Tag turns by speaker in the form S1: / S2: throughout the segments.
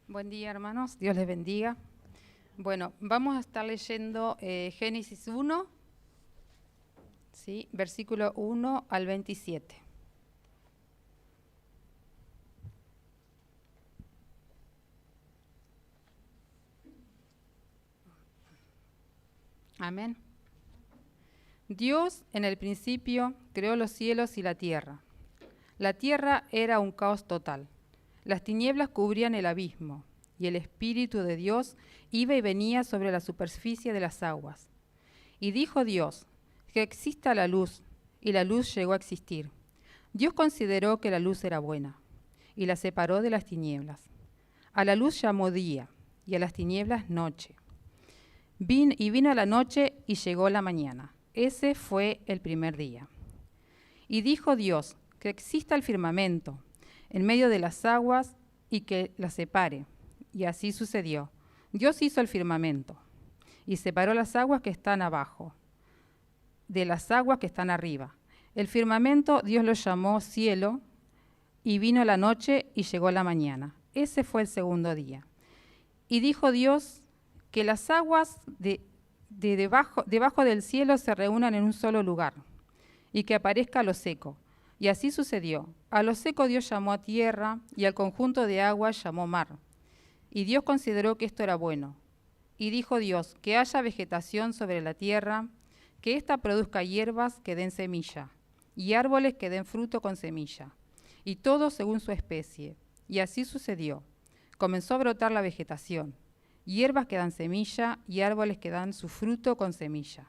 S1: Buen día, hermanos. Dios les bendiga. Bueno, vamos a estar leyendo Génesis 1, ¿sí? Versículo 1 al 27. Amén. Dios en el principio creó los cielos y la tierra. La tierra era un caos total. Las tinieblas cubrían el abismo, y el Espíritu de Dios iba y venía sobre la superficie de las aguas. Y dijo Dios, que exista la luz, y la luz llegó a existir. Dios consideró que la luz era buena, y la separó de las tinieblas. A la luz llamó día, y a las tinieblas noche. Vino la noche y llegó la mañana. Ese fue el primer día. Y dijo Dios, que exista el firmamento en medio de las aguas y que las separe. Y así sucedió. Dios hizo el firmamento y separó las aguas que están abajo de las aguas que están arriba. El firmamento Dios lo llamó cielo, y vino la noche y llegó la mañana. Ese fue el segundo día. Y dijo Dios que las aguas debajo del cielo se reúnan en un solo lugar, y que aparezca lo seco. Y así sucedió. A lo seco Dios llamó a tierra, y al conjunto de aguas llamó mar. Y Dios consideró que esto era bueno. Y dijo Dios, que haya vegetación sobre la tierra, que ésta produzca hierbas que den semilla, y árboles que den fruto con semilla, y todo según su especie. Y así sucedió. Comenzó a brotar la vegetación, hierbas que dan semilla, y árboles que dan su fruto con semilla,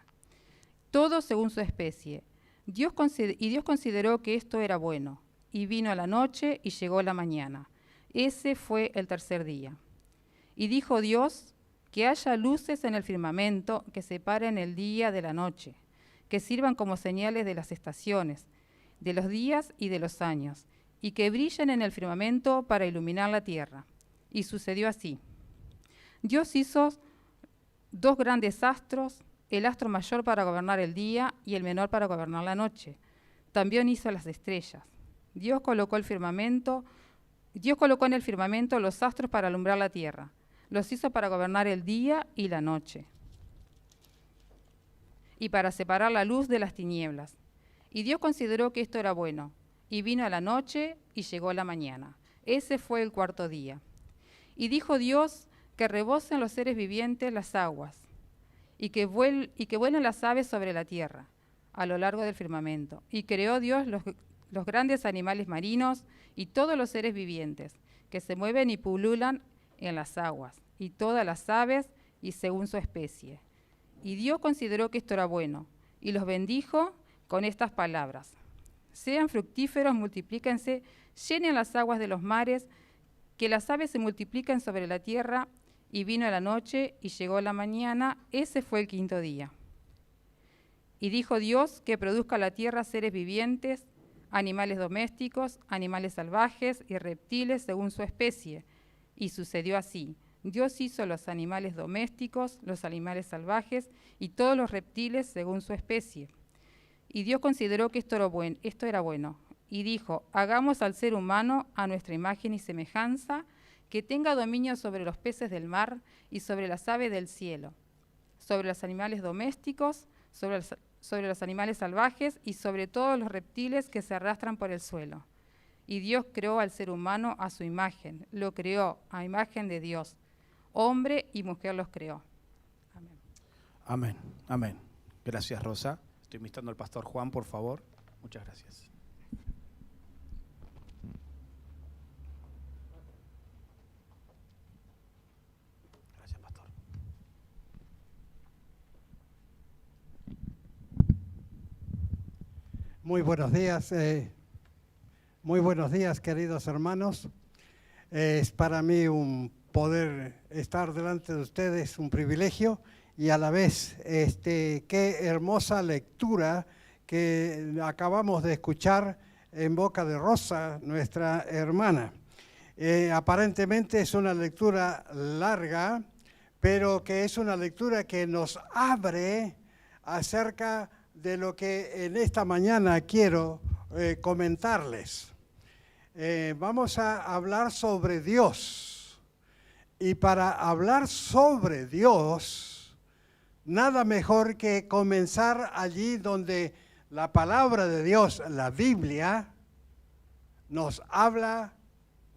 S1: todo según su especie. Dios consideró que esto era bueno, y vino la noche y llegó la mañana. Ese fue el tercer día. Y dijo Dios, que haya luces en el firmamento que separen el día de la noche, que sirvan como señales de las estaciones, de los días y de los años, y que brillen en el firmamento para iluminar la tierra. Y sucedió así. Dios hizo dos grandes astros, el astro mayor para gobernar el día y el menor para gobernar la noche. También hizo las estrellas. Dios colocó en el firmamento los astros para alumbrar la tierra. Los hizo para gobernar el día y la noche, y para separar la luz de las tinieblas. Y Dios consideró que esto era bueno, y vino la noche y llegó la mañana. Ese fue el cuarto día. Y dijo Dios, que rebosen los seres vivientes las aguas, y que vuelen las aves sobre la tierra, a lo largo del firmamento. Y creó Dios los grandes animales marinos y todos los seres vivientes, que se mueven y pululan en las aguas, y todas las aves, y según su especie. Y Dios consideró que esto era bueno, y los bendijo con estas palabras: sean fructíferos, multiplíquense, llenen las aguas de los mares, que las aves se multipliquen sobre la tierra. Y vino la noche y llegó la mañana. Ese fue el quinto día. Y dijo Dios, que produzca la tierra seres vivientes, animales domésticos, animales salvajes y reptiles según su especie. Y sucedió así. Dios hizo los animales domésticos, los animales salvajes y todos los reptiles según su especie. Y Dios consideró que esto era bueno. Y dijo, hagamos al ser humano a nuestra imagen y semejanza, que tenga dominio sobre los peces del mar y sobre las aves del cielo, sobre los animales domésticos, sobre los animales salvajes y sobre todos los reptiles que se arrastran por el suelo. Y Dios creó al ser humano a su imagen, lo creó a imagen de Dios. Hombre y mujer los creó. Amén.
S2: Amén, amén. Gracias, Rosa. Estoy invitando al pastor Juan, por favor. Muchas gracias. Gracias, pastor.
S3: Muy buenos días, queridos hermanos. Es para mí un poder estar delante de ustedes, un privilegio, y a la vez qué hermosa lectura que acabamos de escuchar en boca de Rosa, nuestra hermana. Aparentemente es una lectura larga, pero que es una lectura que nos abre acerca de lo que en esta mañana quiero comentarles. Vamos a hablar sobre Dios. Y para hablar sobre Dios, nada mejor que comenzar allí donde la palabra de Dios, la Biblia, nos habla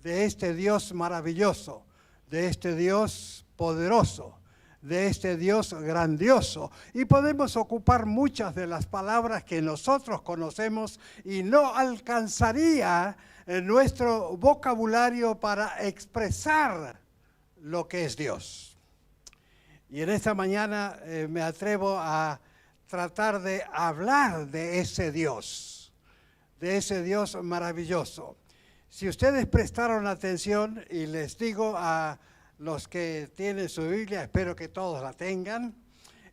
S3: de este Dios maravilloso, de este Dios poderoso, de este Dios grandioso. Y podemos ocupar muchas de las palabras que nosotros conocemos y no alcanzaría nuestro vocabulario para expresar lo que es Dios. Y en esta mañana me atrevo a tratar de hablar de ese Dios maravilloso. Si ustedes prestaron atención, y les digo a los que tienen su Biblia, espero que todos la tengan,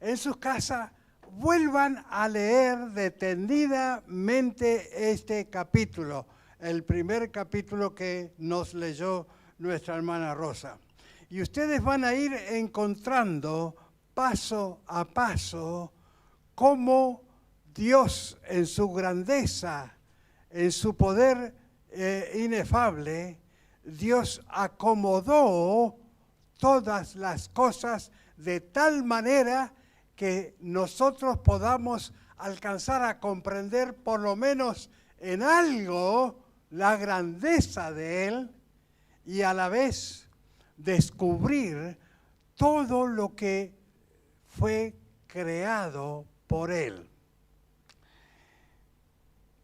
S3: en sus casas vuelvan a leer detenidamente este capítulo, el primer capítulo que nos leyó nuestra hermana Rosa. Y ustedes van a ir encontrando paso a paso cómo Dios en su grandeza, en su poder inefable, Dios acomodó todas las cosas de tal manera que nosotros podamos alcanzar a comprender por lo menos en algo la grandeza de Él y a la vez descubrir todo lo que fue creado por Él.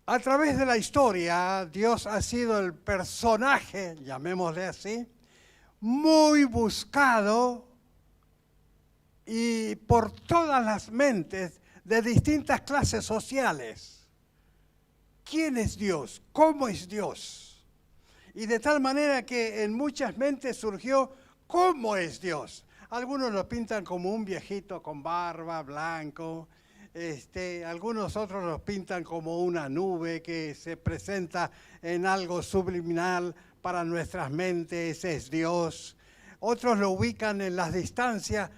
S3: A través de la historia, Dios ha sido el personaje, llamémosle así, muy buscado y por todas las mentes de distintas clases sociales. ¿Quién es Dios? ¿Cómo es Dios? Y de tal manera que en muchas mentes surgió ¿cómo es Dios? Algunos lo pintan como un viejito con barba, blanco. Algunos otros los pintan como una nube que se presenta en algo subliminal para nuestras mentes, es Dios. Otros lo ubican en las distancias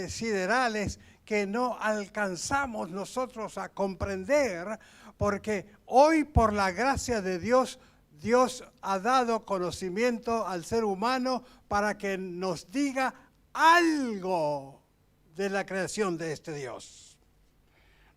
S3: siderales que no alcanzamos nosotros a comprender, porque hoy por la gracia de Dios, Dios ha dado conocimiento al ser humano para que nos diga algo de la creación de este Dios.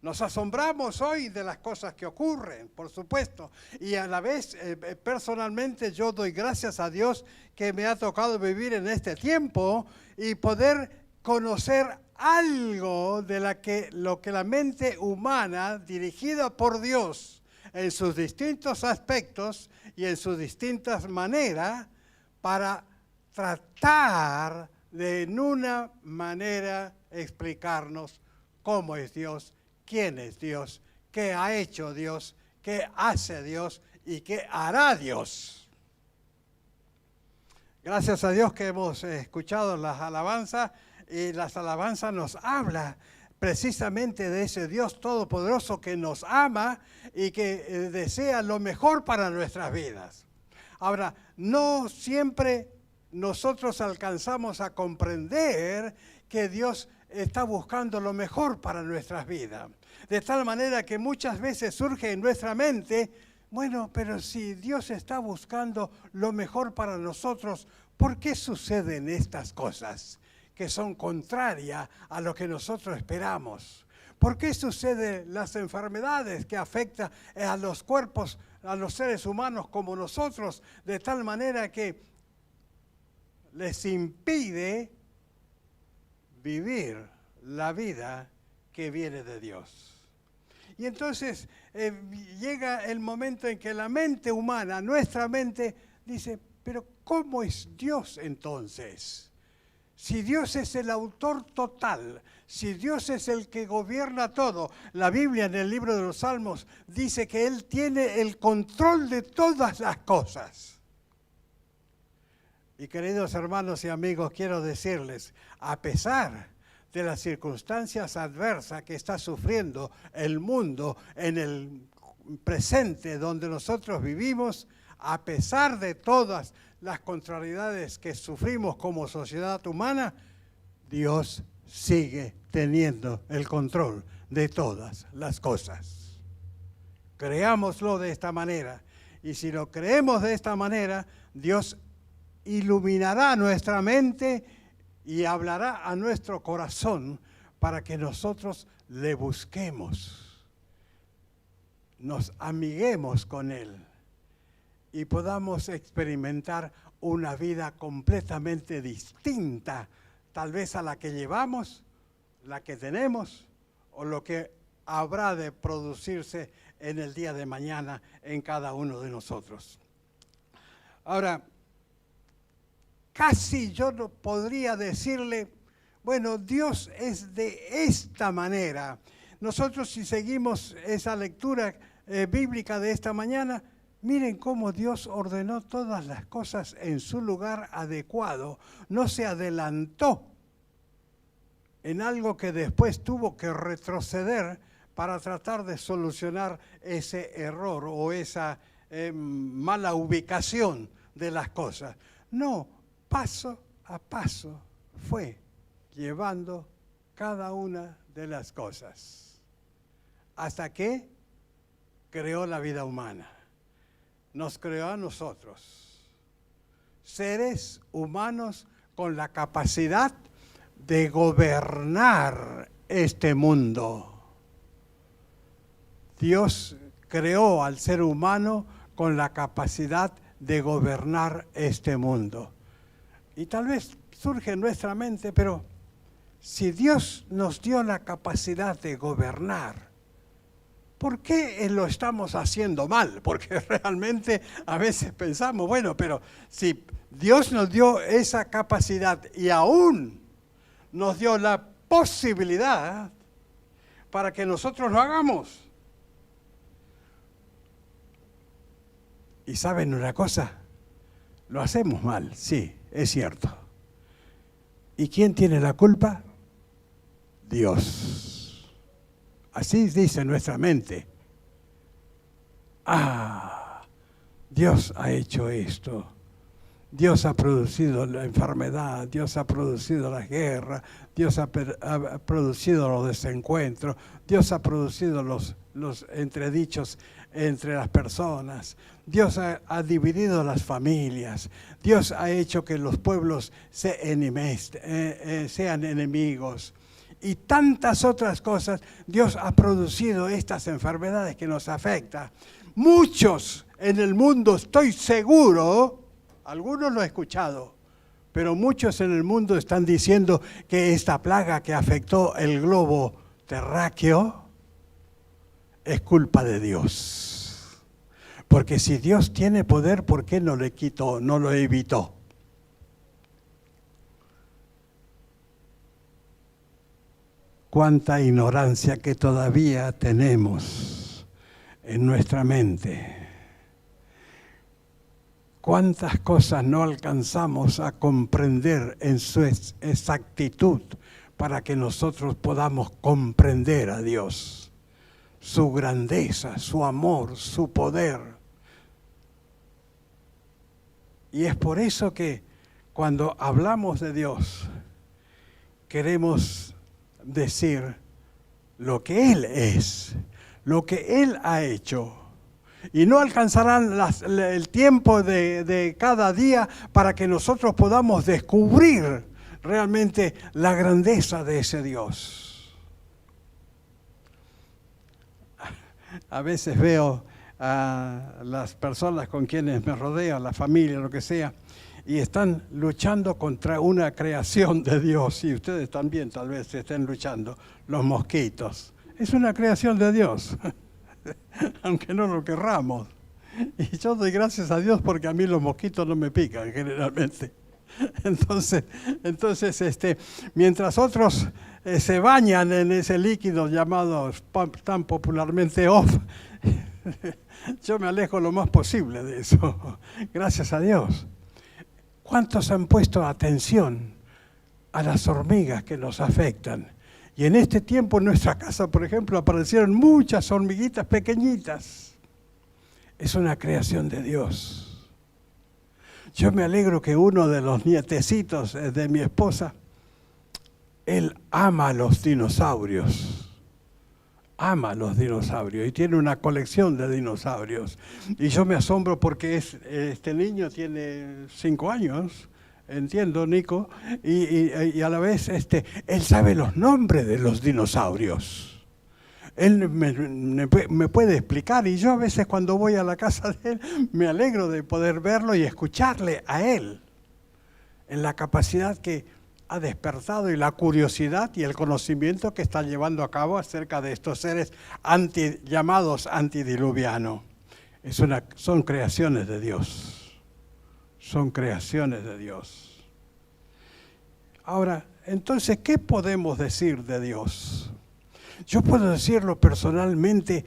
S3: Nos asombramos hoy de las cosas que ocurren, por supuesto, y a la vez personalmente yo doy gracias a Dios que me ha tocado vivir en este tiempo y poder conocer algo de lo que la mente humana dirigida por Dios en sus distintos aspectos y en sus distintas maneras para tratar de en una manera explicarnos cómo es Dios, quién es Dios, qué ha hecho Dios, qué hace Dios y qué hará Dios. Gracias a Dios que hemos escuchado las alabanzas y las alabanzas nos hablan precisamente de ese Dios todopoderoso que nos ama y que desea lo mejor para nuestras vidas. Ahora, no siempre nosotros alcanzamos a comprender que Dios está buscando lo mejor para nuestras vidas. De tal manera que muchas veces surge en nuestra mente, bueno, pero si Dios está buscando lo mejor para nosotros, ¿por qué suceden estas cosas que son contrarias a lo que nosotros esperamos? ¿Por qué suceden las enfermedades que afectan a los cuerpos, a los seres humanos como nosotros, de tal manera que les impide vivir la vida que viene de Dios? Y entonces llega el momento en que la mente humana, nuestra mente, dice, pero ¿cómo es Dios entonces? Si Dios es el autor total, si Dios es el que gobierna todo, la Biblia en el libro de los Salmos dice que Él tiene el control de todas las cosas. Y queridos hermanos y amigos, quiero decirles, a pesar de las circunstancias adversas que está sufriendo el mundo en el presente donde nosotros vivimos, a pesar de todas las contrariedades que sufrimos como sociedad humana, Dios sigue teniendo el control de todas las cosas. Creámoslo de esta manera. Y si lo creemos de esta manera, Dios iluminará nuestra mente y hablará a nuestro corazón para que nosotros le busquemos, nos amiguemos con Él y podamos experimentar una vida completamente distinta, tal vez a la que llevamos, la que tenemos o lo que habrá de producirse en el día de mañana en cada uno de nosotros. Ahora, casi yo no podría decirle, bueno, Dios es de esta manera. Nosotros, si seguimos esa lectura bíblica de esta mañana, miren cómo Dios ordenó todas las cosas en su lugar adecuado. No se adelantó en algo que después tuvo que retroceder para tratar de solucionar ese error o esa mala ubicación de las cosas. No, paso a paso fue llevando cada una de las cosas hasta que creó la vida humana. Nos creó a nosotros, seres humanos con la capacidad de gobernar este mundo. Dios creó al ser humano con la capacidad de gobernar este mundo. Y tal vez surge en nuestra mente, pero si Dios nos dio la capacidad de gobernar, ¿por qué lo estamos haciendo mal? Porque realmente a veces pensamos, bueno, pero si Dios nos dio esa capacidad y aún nos dio la posibilidad para que nosotros lo hagamos. Y ¿saben una cosa? Lo hacemos mal, sí, es cierto. ¿Y quién tiene la culpa? Dios. Así dice nuestra mente. Dios ha hecho esto. Dios ha producido la enfermedad, Dios ha producido la guerra, Dios ha producido los desencuentros, Dios ha producido los entredichos entre las personas, Dios ha dividido las familias, Dios ha hecho que los pueblos sean enemigos. Y tantas otras cosas, Dios ha producido estas enfermedades que nos afectan. Muchos en el mundo, estoy seguro, algunos lo he escuchado, pero muchos en el mundo están diciendo que esta plaga que afectó el globo terráqueo es culpa de Dios. Porque si Dios tiene poder, ¿por qué no le quitó, no lo evitó? Cuánta ignorancia que todavía tenemos en nuestra mente. Cuántas cosas no alcanzamos a comprender en su exactitud para que nosotros podamos comprender a Dios, su grandeza, su amor, su poder. Y es por eso que cuando hablamos de Dios, queremos decir lo que Él es, lo que Él ha hecho. Y no alcanzarán el tiempo de cada día para que nosotros podamos descubrir realmente la grandeza de ese Dios. A veces veo a las personas con quienes me rodeo, la familia, lo que sea, y están luchando contra una creación de Dios, y ustedes también tal vez estén luchando, los mosquitos. Es una creación de Dios, aunque no lo querramos. Y yo doy gracias a Dios porque a mí los mosquitos no me pican generalmente. Entonces, mientras otros se bañan en ese líquido llamado tan popularmente OFF, yo me alejo lo más posible de eso. Gracias a Dios. ¿Cuántos han puesto atención a las hormigas que nos afectan? Y en este tiempo en nuestra casa, por ejemplo, aparecieron muchas hormiguitas pequeñitas. Es una creación de Dios. Yo me alegro que uno de los nietecitos de mi esposa, él ama a los dinosaurios. ama los dinosaurios y tiene una colección de dinosaurios. Y yo me asombro porque este niño tiene 5 años, entiendo, Nico, y a la vez él sabe los nombres de los dinosaurios. Él me puede explicar, y yo a veces cuando voy a la casa de él me alegro de poder verlo y escucharle a él en la capacidad que ha despertado y la curiosidad y el conocimiento que está llevando a cabo acerca de estos seres llamados antidiluvianos. Son creaciones de Dios. Son creaciones de Dios. Ahora, entonces, ¿qué podemos decir de Dios? Yo puedo decirlo personalmente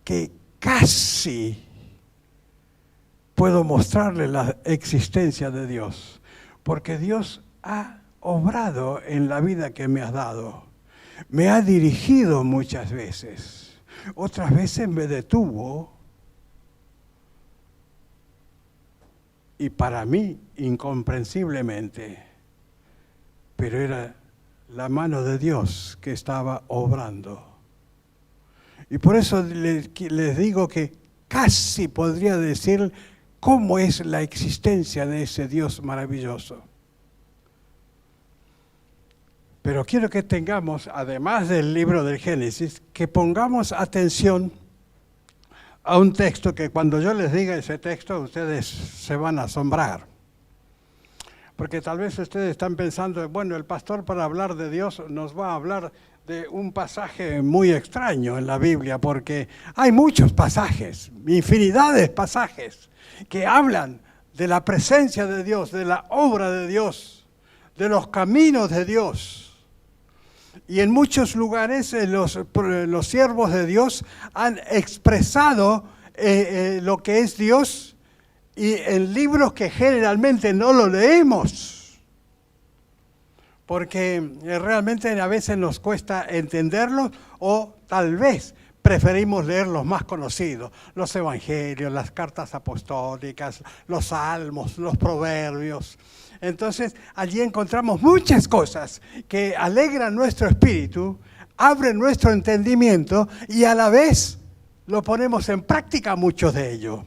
S3: que casi puedo mostrarle la existencia de Dios, porque Dios ha obrado en la vida que me has dado. Me ha dirigido muchas veces. Otras veces me detuvo y para mí incomprensiblemente, pero era la mano de Dios que estaba obrando. Y por eso les digo que casi podría decir cómo es la existencia de ese Dios maravilloso. Pero quiero que tengamos, además del libro del Génesis, que pongamos atención a un texto que cuando yo les diga ese texto, ustedes se van a asombrar. Porque tal vez ustedes están pensando, bueno, el pastor para hablar de Dios nos va a hablar de un pasaje muy extraño en la Biblia, porque hay muchos pasajes, infinidad de pasajes, que hablan de la presencia de Dios, de la obra de Dios, de los caminos de Dios. Y en muchos lugares los siervos de Dios han expresado lo que es Dios y en libros que generalmente no lo leemos, porque realmente a veces nos cuesta entenderlos o tal vez preferimos leer los más conocidos, los evangelios, las cartas apostólicas, los salmos, los proverbios. Entonces, allí encontramos muchas cosas que alegran nuestro espíritu, abren nuestro entendimiento y a la vez lo ponemos en práctica muchos de ellos.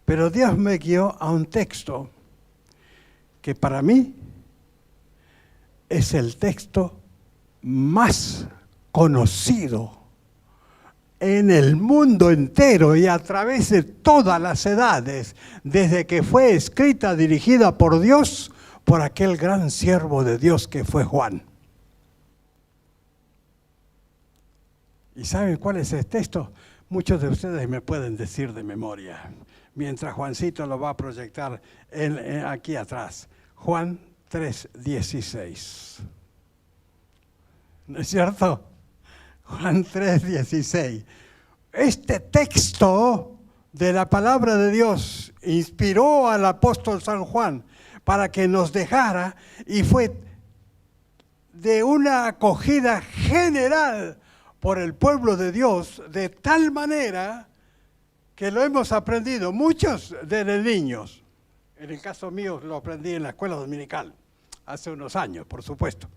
S3: Pero Dios me guió a un texto que para mí es el texto más conocido en el mundo entero y a través de todas las edades, desde que fue escrita, dirigida por Dios, por aquel gran siervo de Dios que fue Juan. ¿Y saben cuál es el texto? Muchos de ustedes me pueden decir de memoria, mientras Juancito lo va a proyectar aquí atrás. Juan 3:16. ¿No es cierto? Juan 3:16. Este texto de la palabra de Dios inspiró al apóstol San Juan para que nos dejara y fue de una acogida general por el pueblo de Dios de tal manera que lo hemos aprendido muchos desde niños. En el caso mío lo aprendí en la escuela dominical, hace unos años, por supuesto.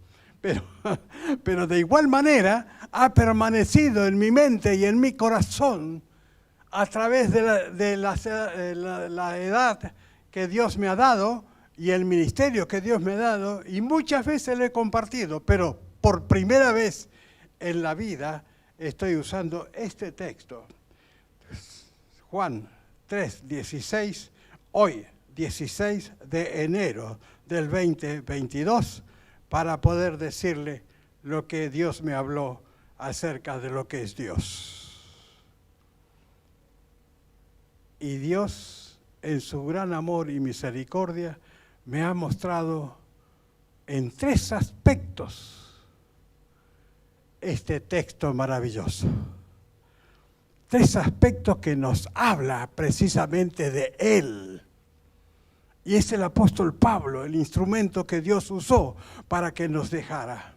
S3: Pero de igual manera ha permanecido en mi mente y en mi corazón a través de la edad que Dios me ha dado y el ministerio que Dios me ha dado, y muchas veces lo he compartido, pero por primera vez en la vida estoy usando este texto. Juan 3:16, hoy 16 de enero del 2022, para poder decirle lo que Dios me habló acerca de lo que es Dios. Y Dios, en su gran amor y misericordia, me ha mostrado en 3 aspectos este texto maravilloso. 3 aspectos que nos habla precisamente de Él. Y es el apóstol Pablo, el instrumento que Dios usó para que nos dejara.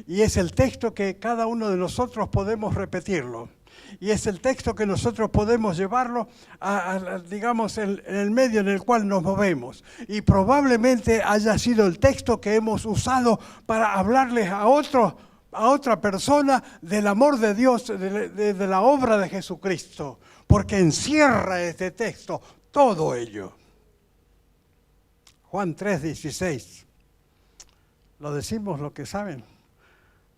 S3: Y es el texto que cada uno de nosotros podemos repetirlo. Y es el texto que nosotros podemos llevarlo digamos, en el medio en el cual nos movemos. Y probablemente haya sido el texto que hemos usado para hablarles a otros a otra persona del amor de Dios, de la obra de Jesucristo, porque encierra este texto todo ello. Juan 3:16. Lo decimos lo que saben.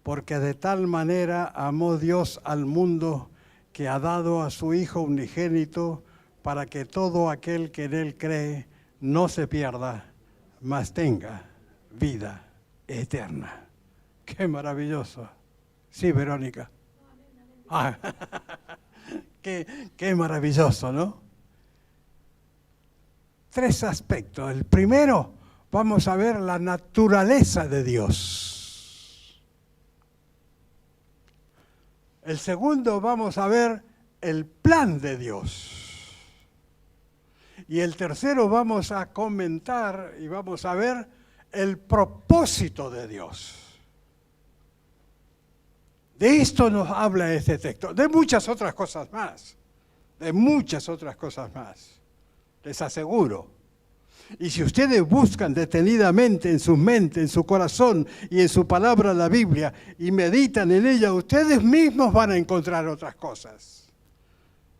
S3: Porque de tal manera amó Dios al mundo que ha dado a su Hijo unigénito para que todo aquel que en Él cree no se pierda, mas tenga vida eterna. ¡Qué maravilloso! Sí, Verónica. Ah, qué maravilloso, ¿no? 3 aspectos. El primero, vamos a ver la naturaleza de Dios. El segundo, vamos a ver el plan de Dios. Y el tercero, vamos a comentar y vamos a ver el propósito de Dios. De esto nos habla este texto, de muchas otras cosas más, les aseguro. Y si ustedes buscan detenidamente en su mente, en su corazón y en su palabra la Biblia y meditan en ella, ustedes mismos van a encontrar otras cosas.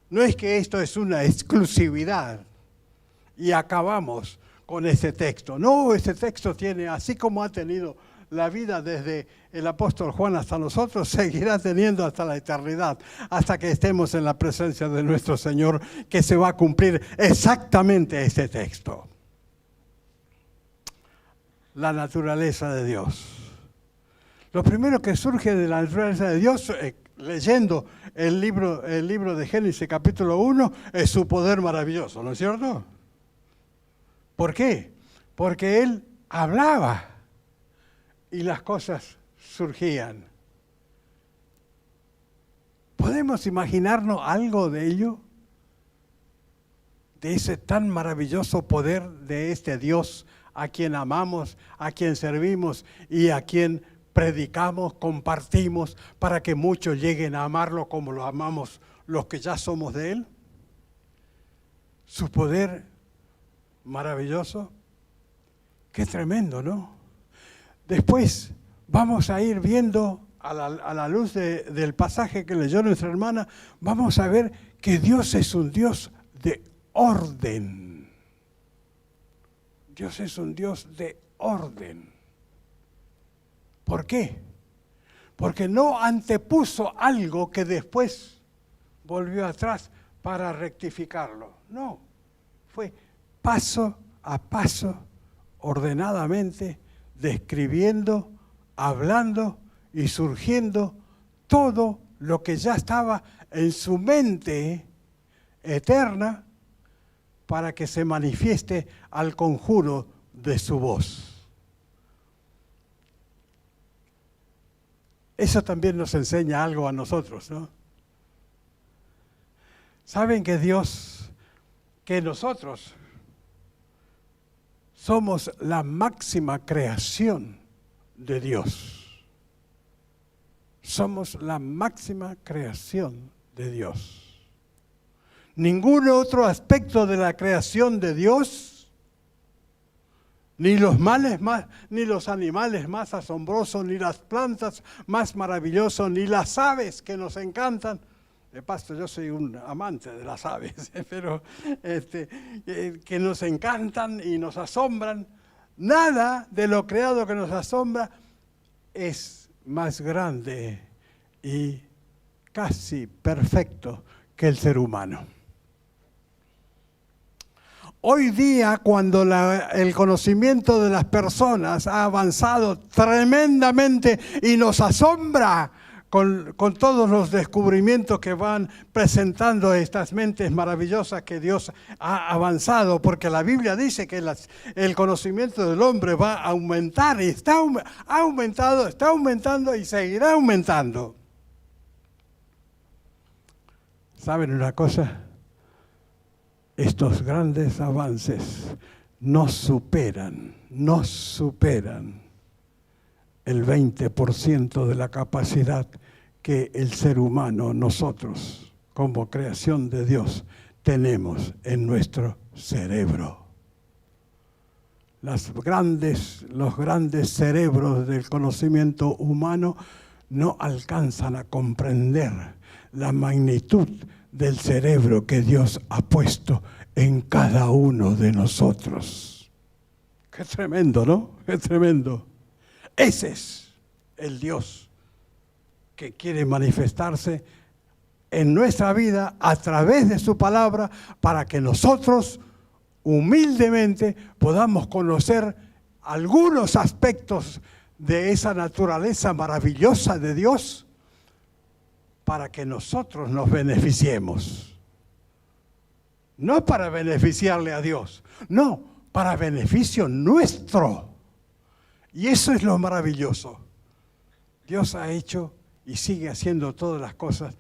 S3: No es que esto es una exclusividad y acabamos con este texto. No, este texto tiene, así como ha tenido la vida desde el apóstol Juan hasta nosotros, seguirá teniendo hasta la eternidad, hasta que estemos en la presencia de nuestro Señor, que se va a cumplir exactamente este texto. La naturaleza de Dios. Lo primero que surge de la naturaleza de Dios, leyendo el libro de Génesis capítulo 1, es su poder maravilloso, ¿no es cierto? ¿Por qué? Porque Él hablaba y las cosas surgían. ¿Podemos imaginarnos algo de ello? De ese tan maravilloso poder de este Dios a quien amamos, a quien servimos y a quien predicamos, compartimos, para que muchos lleguen a amarlo como lo amamos los que ya somos de Él. Su poder maravilloso. Qué tremendo, ¿no? Después vamos a ir viendo a la luz del pasaje que leyó nuestra hermana, vamos a ver que Dios es un Dios de orden. Dios es un Dios de orden. ¿Por qué? Porque no antepuso algo que después volvió atrás para rectificarlo. No, fue paso a paso, ordenadamente, describiendo, hablando y surgiendo todo lo que ya estaba en su mente eterna para que se manifieste al conjuro de su voz. Eso también nos enseña algo a nosotros, ¿no? Saben que nosotros somos la máxima creación de Dios. Somos la máxima creación de Dios. Ningún otro aspecto de la creación de Dios, ni los animales más asombrosos, ni las plantas más maravillosas, ni las aves que nos encantan. De paso, yo soy un amante de las aves, pero que nos encantan y nos asombran. Nada de lo creado que nos asombra es más grande y casi perfecto que el ser humano. Hoy día, cuando el conocimiento de las personas ha avanzado tremendamente y nos asombra con todos los descubrimientos que van presentando estas mentes maravillosas que Dios ha avanzado, porque la Biblia dice que el conocimiento del hombre va a aumentar y está aumentando y seguirá aumentando. ¿Saben una cosa? Estos grandes avances nos superan el 20% de la capacidad que el ser humano, nosotros, como creación de Dios, tenemos en nuestro cerebro. Los grandes cerebros del conocimiento humano no alcanzan a comprender la magnitud del cerebro que Dios ha puesto en cada uno de nosotros. Qué tremendo, ¿no? Qué tremendo. Ese es el Dios que quiere manifestarse en nuestra vida a través de su palabra para que nosotros humildemente podamos conocer algunos aspectos de esa naturaleza maravillosa de Dios para que nosotros nos beneficiemos. No para beneficiarle a Dios, no, para beneficio nuestro. Y eso es lo maravilloso. Dios ha hecho y sigue haciendo todas las cosas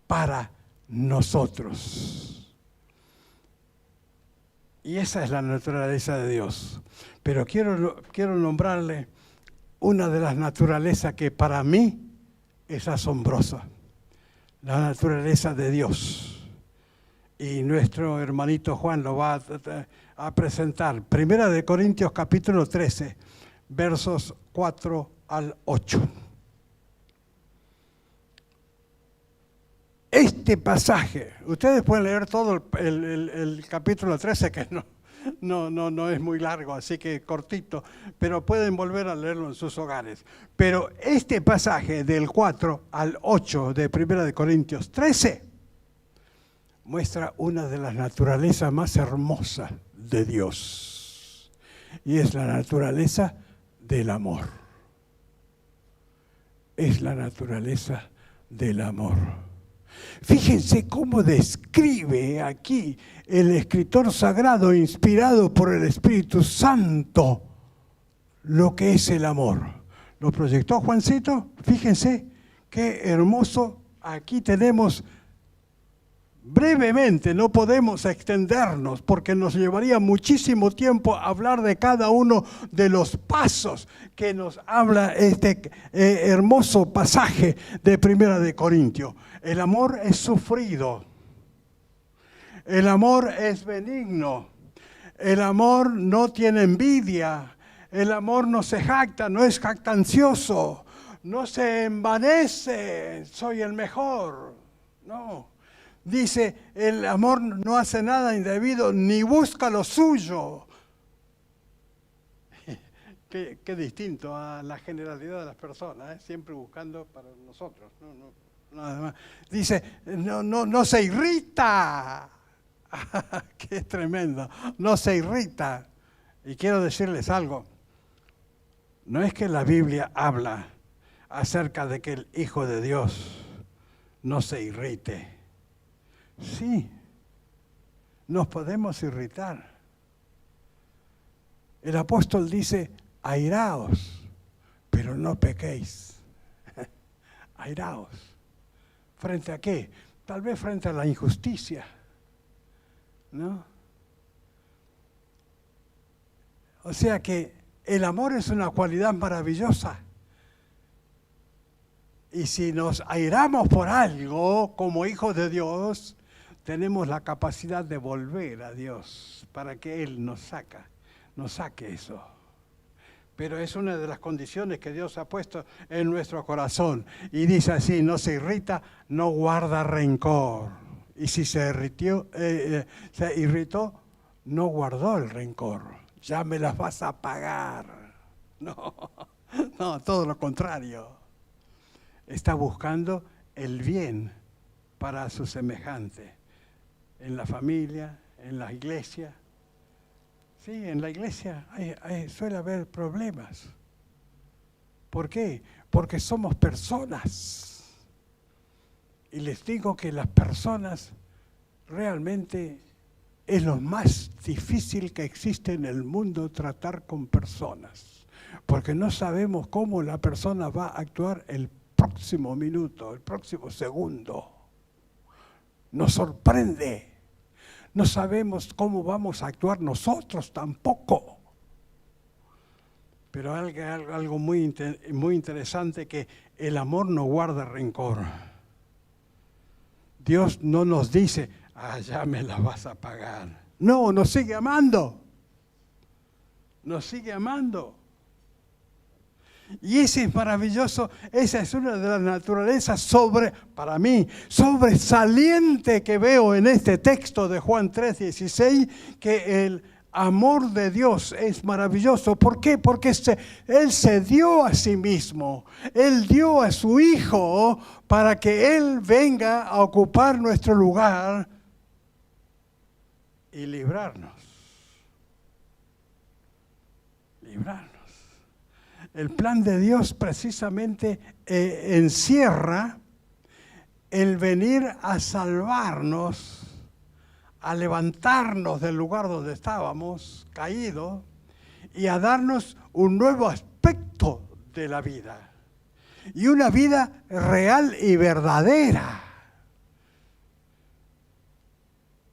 S3: para nosotros. Y esa es la naturaleza de Dios. Pero quiero nombrarle una de las naturalezas que para mí es asombrosa. La naturaleza de Dios. Y nuestro hermanito Juan lo va a presentar. Primera de Corintios capítulo 13, versos 4 al 8. Este pasaje, ustedes pueden leer todo el capítulo 13, que no es muy largo, así que cortito, pero pueden volver a leerlo en sus hogares. Pero este pasaje del 4 al 8 de 1 de Corintios 13 muestra una de las naturalezas más hermosas de Dios, y es la naturaleza del amor. Es la naturaleza del amor. Fíjense cómo describe aquí el escritor sagrado inspirado por el Espíritu Santo lo que es el amor. ¿Lo proyectó Juancito? Fíjense qué hermoso. Aquí tenemos brevemente, no podemos extendernos porque nos llevaría muchísimo tiempo hablar de cada uno de los pasos que nos habla este hermoso pasaje de Primera de Corintios. El amor es sufrido, el amor es benigno, el amor no tiene envidia, el amor no se jacta, no es jactancioso, no se envanece, soy el mejor, no. Dice, el amor no hace nada indebido, ni busca lo suyo. Qué distinto a la generalidad de las personas, siempre buscando para nosotros. Nada más. Dice, no se irrita. Qué tremendo, no se irrita. Y quiero decirles algo, no es que la Biblia habla acerca de que el Hijo de Dios no se irrite. Sí, nos podemos irritar. El apóstol dice, airaos, pero no pequéis. Airaos. ¿Frente a qué? Tal vez frente a la injusticia, ¿no? O sea que el amor es una cualidad maravillosa. Y si nos airamos por algo como hijos de Dios, tenemos la capacidad de volver a Dios para que Él nos saque eso. Pero es una de las condiciones que Dios ha puesto en nuestro corazón. Y dice así, no se irrita, no guarda rencor. Y si se irritó, no guardó el rencor. Ya me las vas a pagar. No, todo lo contrario. Está buscando el bien para su semejante. En la familia, en la iglesia. Sí, en la iglesia suele haber problemas. ¿Por qué? Porque somos personas. Y les digo que las personas realmente es lo más difícil que existe en el mundo, tratar con personas. Porque no sabemos cómo la persona va a actuar el próximo minuto, el próximo segundo. Nos sorprende. No sabemos cómo vamos a actuar nosotros tampoco. Pero algo muy interesante, que el amor no guarda rencor. Dios no nos dice, ya me la vas a pagar. No, nos sigue amando. Nos sigue amando. Y ese es maravilloso, esa es una de las naturalezas para mí, sobresaliente que veo en este texto de Juan 3:16, que el amor de Dios es maravilloso. ¿Por qué? Porque Él se dio a sí mismo, Él dio a su Hijo para que Él venga a ocupar nuestro lugar y librarnos. El plan de Dios precisamente encierra el venir a salvarnos, a levantarnos del lugar donde estábamos caídos y a darnos un nuevo aspecto de la vida y una vida real y verdadera.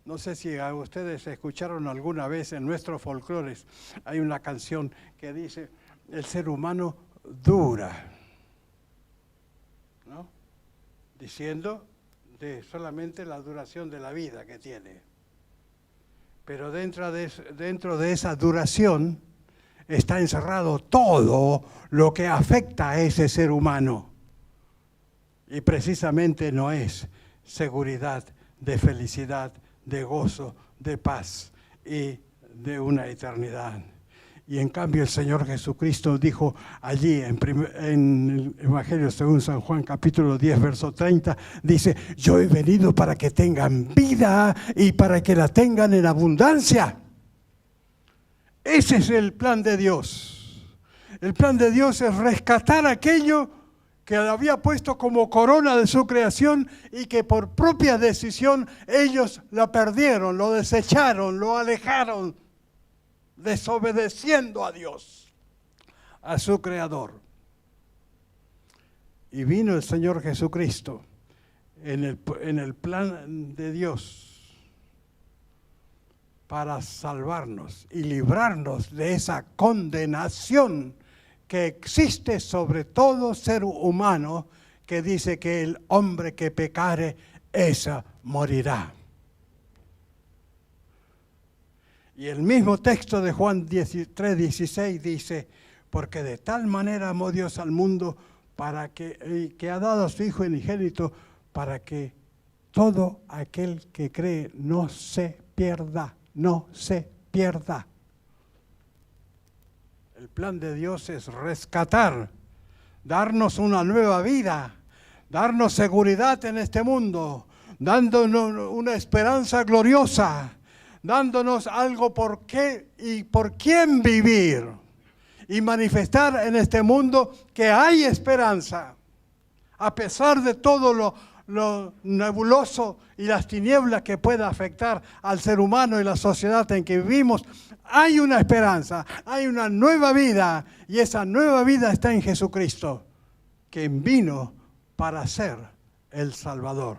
S3: No sé si ustedes escucharon alguna vez en nuestros folclores, hay una canción que dice: el ser humano dura, ¿no? Diciendo de solamente la duración de la vida que tiene. Pero dentro de esa duración está encerrado todo lo que afecta a ese ser humano. Y precisamente no es seguridad, de felicidad, de gozo, de paz y de una eternidad. Y en cambio el Señor Jesucristo dijo allí en el Evangelio según San Juan capítulo 10 verso 30, dice: yo he venido para que tengan vida y para que la tengan en abundancia. Ese es el plan de Dios. El plan de Dios es rescatar aquello que había puesto como corona de su creación y que por propia decisión ellos la perdieron, lo desecharon, lo alejaron, desobedeciendo a Dios, a su Creador. Y vino el Señor Jesucristo en el plan de Dios para salvarnos y librarnos de esa condenación que existe sobre todo ser humano, que dice que el hombre que pecare, esa morirá. Y el mismo texto de Juan 3:16 dice: porque de tal manera amó Dios al mundo que ha dado a su Hijo unigénito, para que todo aquel que cree no se pierda, no se pierda. El plan de Dios es rescatar, darnos una nueva vida, darnos seguridad en este mundo, dándonos una esperanza gloriosa, dándonos algo por qué y por quién vivir, y manifestar en este mundo que hay esperanza, a pesar de todo lo nebuloso y las tinieblas que pueda afectar al ser humano y la sociedad en que vivimos. Hay una esperanza, hay una nueva vida, y esa nueva vida está en Jesucristo, quien vino para ser el Salvador.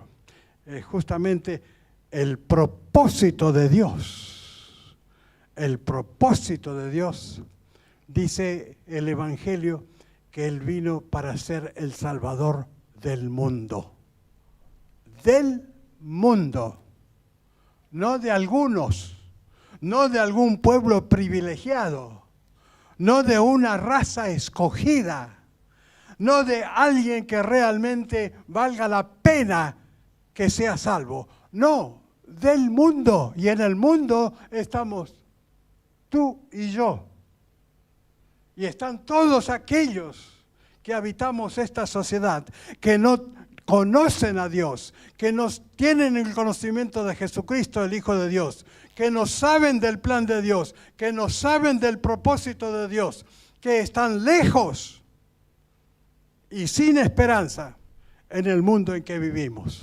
S3: Justamente el propósito de Dios, dice el Evangelio, que Él vino para ser el Salvador del mundo. Del mundo, no de algunos, no de algún pueblo privilegiado, no de una raza escogida, no de alguien que realmente valga la pena que sea salvo. No, del mundo. Y en el mundo estamos tú y yo. Y están todos aquellos que habitamos esta sociedad, que no conocen a Dios, que no tienen el conocimiento de Jesucristo, el Hijo de Dios, que no saben del plan de Dios, que no saben del propósito de Dios, que están lejos y sin esperanza en el mundo en que vivimos.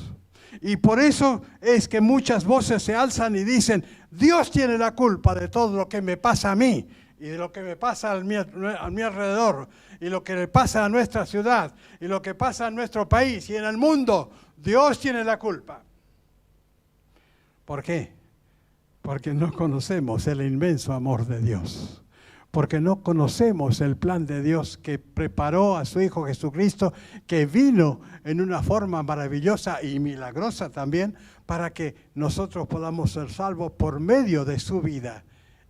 S3: Y por eso es que muchas voces se alzan y dicen: Dios tiene la culpa de todo lo que me pasa a mí y de lo que me pasa a mi alrededor, y lo que le pasa a nuestra ciudad, y lo que pasa en nuestro país y en el mundo. Dios tiene la culpa. ¿Por qué? Porque no conocemos el inmenso amor de Dios. Porque no conocemos el plan de Dios que preparó a su Hijo Jesucristo, que vino en una forma maravillosa y milagrosa también, para que nosotros podamos ser salvos por medio de su vida,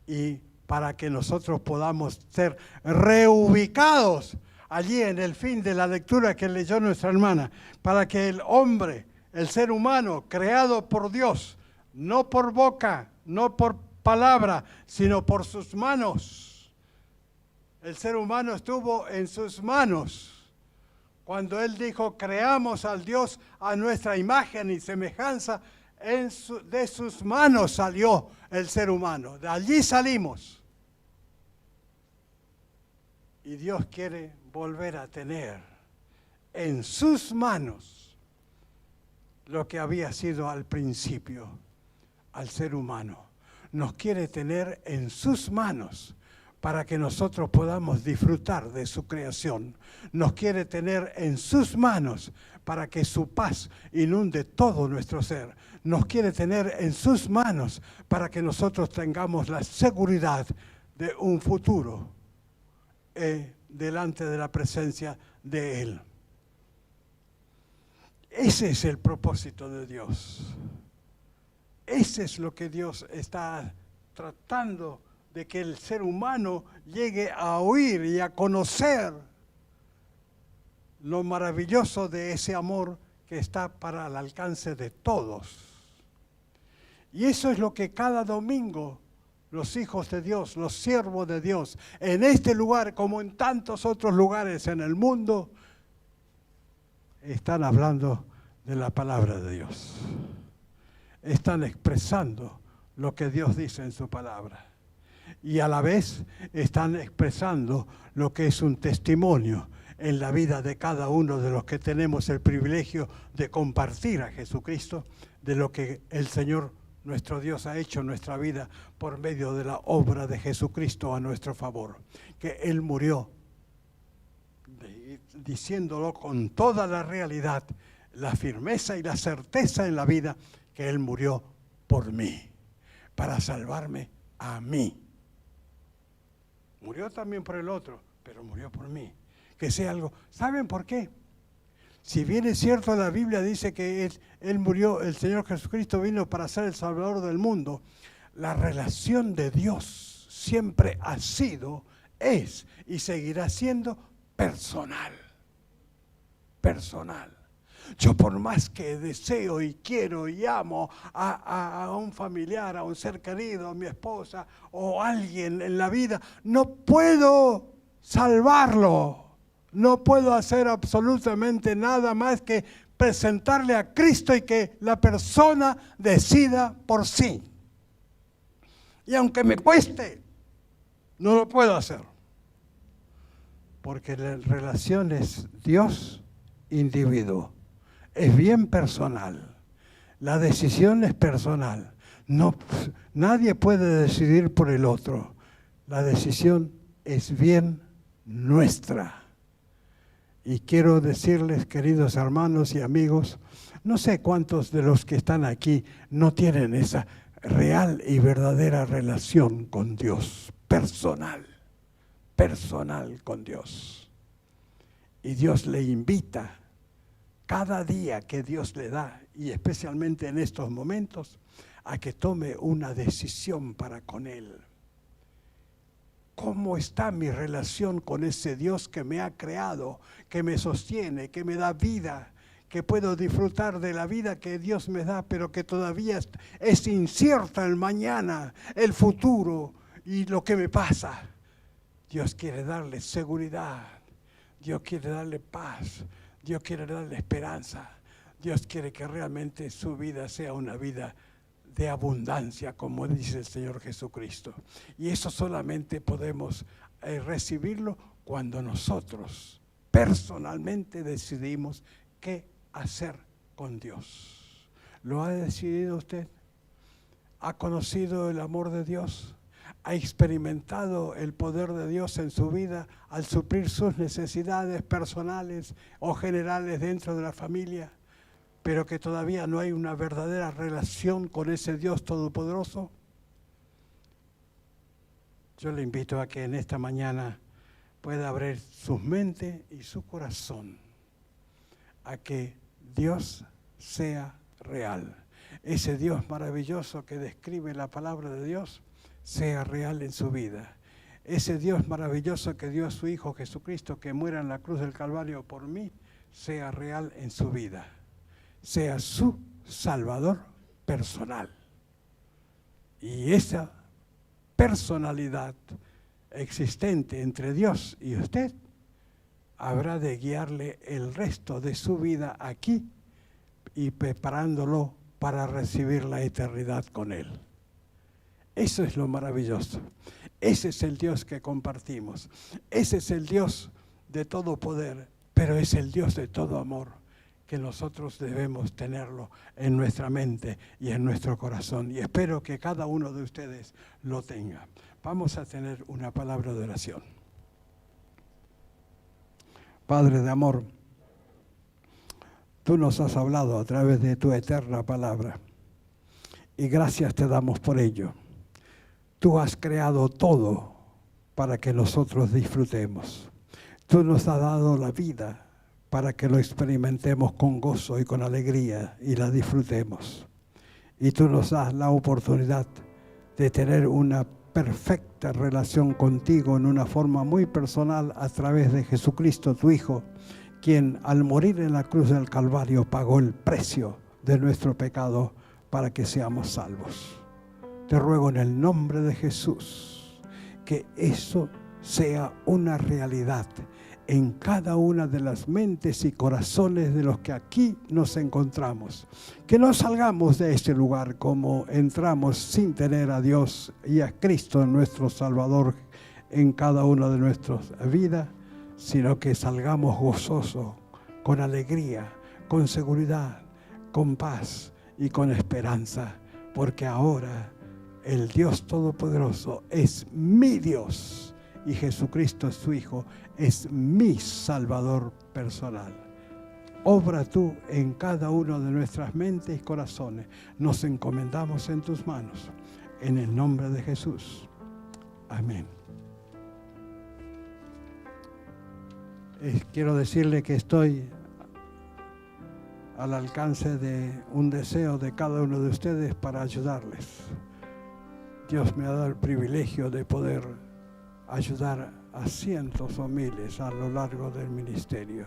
S3: y para que nosotros podamos ser reubicados allí en el fin de la lectura que leyó nuestra hermana, para que el hombre, el ser humano, creado por Dios, no por boca, no por palabra, sino por sus manos. El ser humano estuvo en sus manos. Cuando Él dijo, creamos al Dios a nuestra imagen y semejanza, de sus manos salió el ser humano. De allí salimos. Y Dios quiere volver a tener en sus manos lo que había sido al principio al ser humano. Nos quiere tener en sus manos para que nosotros podamos disfrutar de su creación. Nos quiere tener en sus manos para que su paz inunde todo nuestro ser. Nos quiere tener en sus manos para que nosotros tengamos la seguridad de un futuro delante de la presencia de Él. Ese es el propósito de Dios. Ese es lo que Dios está tratando de que el ser humano llegue a oír y a conocer lo maravilloso de ese amor que está para el alcance de todos. Y eso es lo que cada domingo los hijos de Dios, los siervos de Dios, en este lugar como en tantos otros lugares en el mundo, están hablando de la palabra de Dios. Están expresando lo que Dios dice en su palabra. Y a la vez están expresando lo que es un testimonio en la vida de cada uno de los que tenemos el privilegio de compartir a Jesucristo, de lo que el Señor nuestro Dios ha hecho en nuestra vida por medio de la obra de Jesucristo a nuestro favor. Que Él murió, diciéndolo con toda la realidad, la firmeza y la certeza en la vida, que Él murió por mí, para salvarme a mí. Murió también por el otro, pero murió por mí. Que sea algo. ¿Saben por qué? Si bien es cierto, la Biblia dice que Él murió, el Señor Jesucristo vino para ser el Salvador del mundo, la relación de Dios siempre ha sido, es y seguirá siendo personal. Personal. Yo por más que deseo y quiero y amo a un familiar, a un ser querido, a mi esposa o a alguien en la vida, no puedo salvarlo. No puedo hacer absolutamente nada más que presentarle a Cristo y que la persona decida por sí. Y aunque me cueste, no lo puedo hacer. Porque la relación es Dios-individuo. Es bien personal. La decisión es personal. No, nadie puede decidir por el otro. La decisión es bien nuestra. Y quiero decirles, queridos hermanos y amigos, no sé cuántos de los que están aquí no tienen esa real y verdadera relación con Dios, personal con Dios. Y Dios le invita cada día que Dios le da, y especialmente en estos momentos, a que tome una decisión para con Él. ¿Cómo está mi relación con ese Dios que me ha creado, que me sostiene, que me da vida, que puedo disfrutar de la vida que Dios me da, pero que todavía es incierta el mañana, el futuro y lo que me pasa? Dios quiere darle seguridad, Dios quiere darle paz, Dios quiere darle esperanza, Dios quiere que realmente su vida sea una vida de abundancia, como dice el Señor Jesucristo. Y eso solamente podemos recibirlo cuando nosotros personalmente decidimos qué hacer con Dios. ¿Lo ha decidido usted? ¿Ha conocido el amor de Dios? ¿Ha experimentado el poder de Dios en su vida al suplir sus necesidades personales o generales dentro de la familia? Pero que todavía no hay una verdadera relación con ese Dios todopoderoso. Yo le invito a que en esta mañana pueda abrir su mente y su corazón a que Dios sea real. Ese Dios maravilloso que describe la palabra de Dios sea real en su vida. ese Dios maravilloso que dio a su Hijo Jesucristo que muera en la cruz del Calvario por mí, sea real en su vida, sea su Salvador personal. Y esa personalidad existente entre Dios y usted habrá de guiarle el resto de su vida aquí y preparándolo para recibir la eternidad con Él. Eso es lo maravilloso. Ese es el Dios que compartimos. Ese es el Dios de todo poder, pero es el Dios de todo amor, que nosotros debemos tenerlo en nuestra mente y en nuestro corazón. Y espero que cada uno de ustedes lo tenga. Vamos a tener una palabra de oración. Padre de amor, tú nos has hablado a través de tu eterna palabra y gracias te damos por ello. Tú has creado todo para que nosotros disfrutemos. Tú nos has dado la vida para que lo experimentemos con gozo y con alegría y la disfrutemos. Y tú nos das la oportunidad de tener una perfecta relación contigo en una forma muy personal a través de Jesucristo, tu Hijo, quien al morir en la cruz del Calvario pagó el precio de nuestro pecado para que seamos salvos. Te ruego en el nombre de Jesús que eso sea una realidad en cada una de las mentes y corazones de los que aquí nos encontramos. Que no salgamos de este lugar como entramos sin tener a Dios y a Cristo nuestro Salvador en cada una de nuestras vidas, sino que salgamos gozosos, con alegría, con seguridad, con paz y con esperanza, porque ahora el Dios Todopoderoso es mi Dios y Jesucristo, su Hijo, es mi Salvador personal. Obra tú en cada uno de nuestras mentes y corazones. Nos encomendamos en tus manos. En el nombre de Jesús. Amén. Quiero decirle que estoy al alcance de un deseo de cada uno de ustedes para ayudarles. Dios me ha dado el privilegio de poder ayudar a cientos o miles a lo largo del ministerio.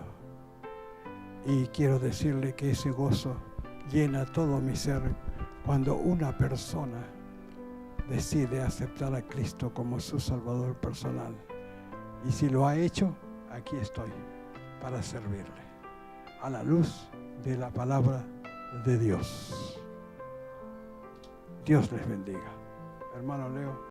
S3: Y quiero decirle que ese gozo llena todo mi ser cuando una persona decide aceptar a Cristo como su Salvador personal. Y si lo ha hecho, aquí estoy para servirle a la luz de la palabra de Dios. Dios les bendiga. Hermano Leo.